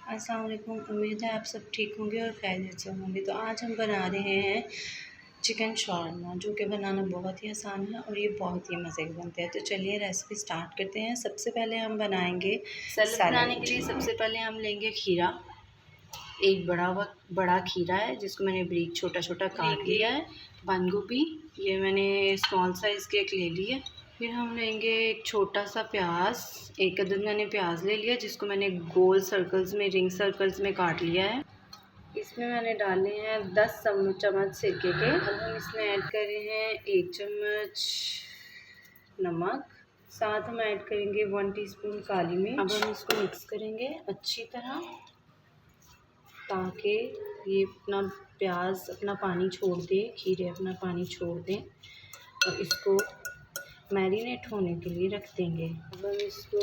अस्सलाम वालेकुम। उम्मीद है आप सब ठीक होंगे और खैरियत से होंगे। तो आज हम बना रहे हैं चिकन शॉर्मा, जो कि बनाना बहुत ही आसान है और ये बहुत ही मज़े के बनते हैं। तो चलिए रेसिपी स्टार्ट करते हैं। सबसे पहले हम बनाएंगे सैलेड। बनाने के लिए सबसे पहले हम लेंगे खीरा। एक बड़ा खीरा है जिसको मैंने बारीक छोटा छोटा काट लिया है। बंद गोभी ये मैंने स्मॉल साइज़ के एक ले ली है। फिर हम लेंगे एक छोटा सा प्याज, एक अदद मैंने प्याज ले लिया जिसको मैंने गोल सर्कल्स में, रिंग सर्कल्स में काट लिया है। इसमें मैंने डाले हैं 10 चम्मच सिरके के। अब हम इसमें ऐड कर रहे हैं 1 चम्मच नमक, साथ हम ऐड करेंगे 1 टीस्पून काली मिर्च। अब हम इसको मिक्स करेंगे अच्छी तरह ताकि ये अपना प्याज अपना पानी छोड़ दे, खीरे अपना पानी छोड़ दें और इसको मैरिनेट होने के लिए रख देंगे। अब हम इसको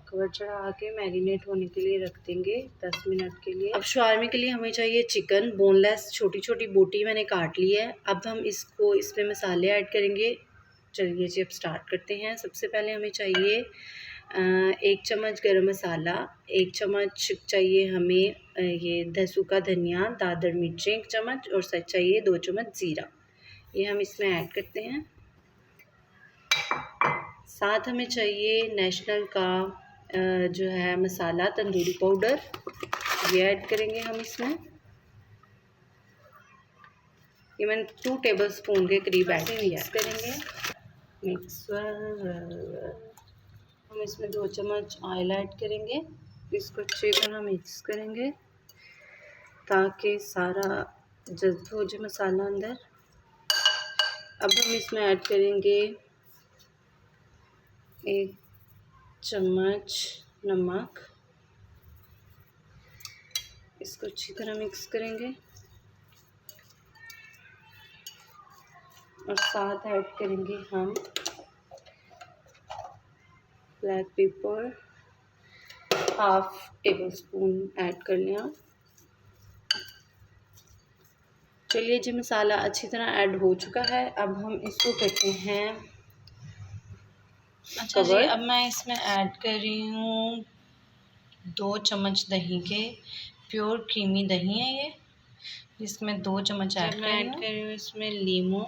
कवर चढ़ा के मैरिनेट होने के लिए रख देंगे 10 मिनट के लिए। अब शवारमे के लिए हमें चाहिए चिकन बोनलेस, छोटी छोटी बोटी मैंने काट ली है। अब हम इसमें मसाले ऐड करेंगे। चलिए जी अब स्टार्ट करते हैं। सबसे पहले हमें चाहिए 1 चम्मच गरम मसाला, 1 चम्मच चाहिए हमें ये सूखा धनिया, दादर मिर्चें 1 चम्मच और चाहिए 2 चम्मच ज़ीरा। ये हम इसमें ऐड करते हैं। साथ हमें चाहिए नेशनल का जो है मसाला तंदूरी पाउडर, ये ऐड करेंगे हम इसमें। ये मैंने 2 टेबलस्पून के करीब ऐड किया करेंगे। हम इसमें 2 चम्मच ऑयल ऐड करेंगे। इसको अच्छी तरह मिक्स करेंगे ताकि सारा जज़्ब हो जाए मसाला अंदर। अब हम इसमें ऐड करेंगे 1 चम्मच नमक। इसको अच्छी तरह मिक्स करेंगे और साथ ऐड करेंगे हम ब्लैक पेपर, 1/2 टेबलस्पून ऐड कर लिया। चलिए जी मसाला अच्छी तरह ऐड हो चुका है। अब हम इसको करते हैं अच्छा जी। अब मैं इसमें ऐड कर रही हूँ 2 चम्मच दही के, प्योर क्रीमी दही है ये, जिसमें 2 चम्मच ऐड कर रही हूँ। इसमें लीमू,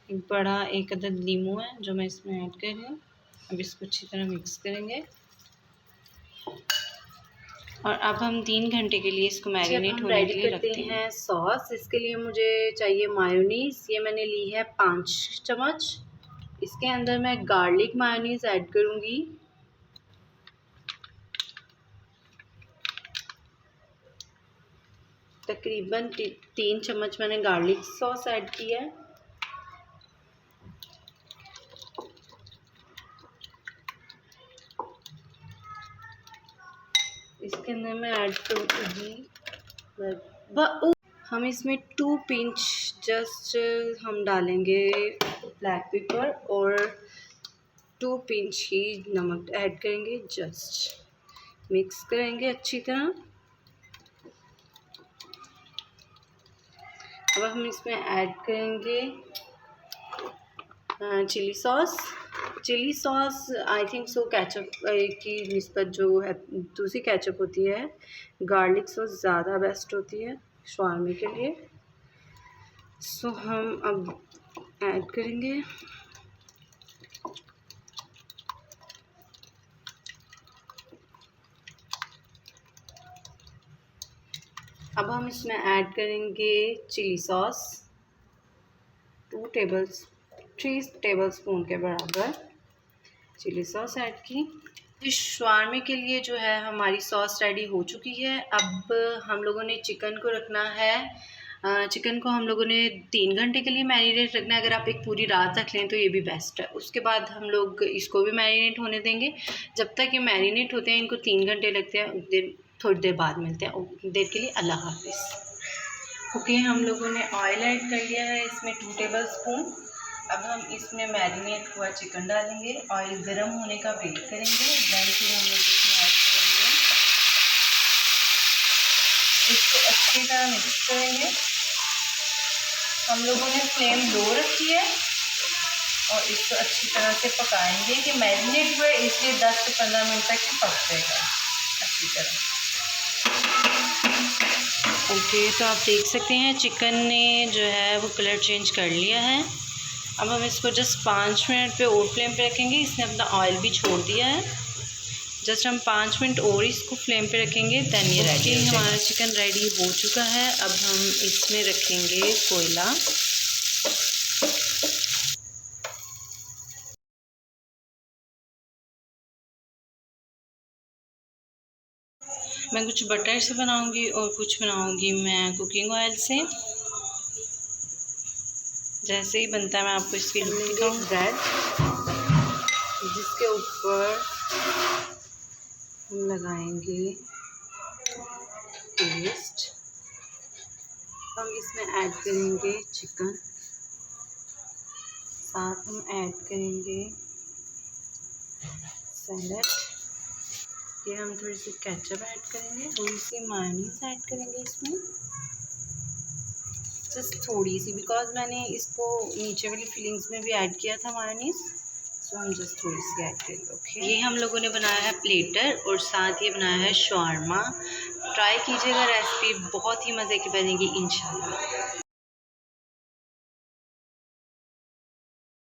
एक अदद लीमू है जो मैं इसमें ऐड कर रही हूँ। अब इसको अच्छी तरह मिक्स करेंगे और अब हम 3 घंटे के लिए इसको मैरिनेट होने के लिए रखते हैं। सॉस, इसके लिए मुझे चाहिए मायोनीज़। ये मैंने ली है 5 चम्मच। इसके अंदर मैं गार्लिक मायोनीज़ ऐड करूँगी। तकरीबन 3 चम्मच मैंने गार्लिक सॉस ऐड की है। इसके अंदर मैं ऐड करूँगी हम इसमें 2 पिंच जस्ट हम डालेंगे ब्लैक पेपर और 2 पिंच ही नमक ऐड करेंगे। जस्ट मिक्स करेंगे अच्छी तरह। अब हम इसमें ऐड करेंगे chilli sauce. Chilli sauce I think so ketchup की निस्बत जो है दूसरी केचप होती है, गार्लिक सॉस ज़्यादा बेस्ट होती है शवारमे के लिए। सो हम अब ऐड करेंगे। अब हम इसमें ऐड करेंगे चिली सॉस 3 टेबलस्पून के बराबर चिली सॉस ऐड की। इस शवारमे के लिए जो है हमारी सॉस रेडी हो चुकी है। अब हम लोगों ने चिकन को रखना है। चिकन को हम लोगों ने 3 घंटे के लिए मैरिनेट रखना है। अगर आप एक पूरी रात रख लें तो ये भी बेस्ट है। उसके बाद हम लोग इसको भी मैरिनेट होने देंगे। जब तक ये मैरिनेट होते हैं, इनको 3 घंटे लगते हैं, थोड़ी देर बाद मिलते हैं। उतनी देर के लिए अल्लाह हाफिज़। ओके, हम लोगों ने ऑयल ऐड कर लिया है इसमें 2 टेबलस्पून। अब हम इसमें मैरिनेट हुआ चिकन डालेंगे। ऑयल गर्म होने का वेट करेंगे, देन फिर हम लोग इसमें ऐड करेंगे। इसको अच्छी तरह मिक्स करेंगे। हम लोगों ने फ्लेम लो रखी है और इसको अच्छी तरह से पकाएंगे कि मैरिनेट हुए इसलिए 10 से 15 मिनट तक ही पक जाएगा। की तरह। ओके, तो आप देख सकते हैं चिकन ने जो है वो कलर चेंज कर लिया है। अब हम इसको जस्ट 5 मिनट पे और फ्लेम पे रखेंगे। इसने अपना ऑयल भी छोड़ दिया है। जस्ट हम 5 मिनट और इसको फ्लेम पे रखेंगे, दैन ये रेडी। हमारा चिकन रेडी हो चुका है। अब हम इसमें रखेंगे कोयला। मैं कुछ बटर से बनाऊंगी और कुछ बनाऊंगी मैं कुकिंग ऑयल से। जैसे ही बनता है मैं आपको इसकी लुक दिखाऊँ। ब्रेड जिसके ऊपर हम लगाएंगे पेस्ट। हम इसमें ऐड करेंगे चिकन, साथ हम ऐड करेंगे सैलेड। ये हम थोड़ी सी केचप ऐड करेंगे, थोड़ी सी मायोनीज ऐड करेंगे इसमें, जस्ट थोड़ी सी, बिकॉज मैंने इसको नीचे वाली फिलिंग्स में भी ऐड किया था मायोनीज, तो हम जस्ट थोड़ी सी ऐड करेंगे। ओके, ये हम लोगों ने बनाया है प्लेटर और साथ ये बनाया है शॉर्मा। ट्राई कीजिएगा रेसिपी, बहुत ही मज़े की बनेगी इंशाल्लाह।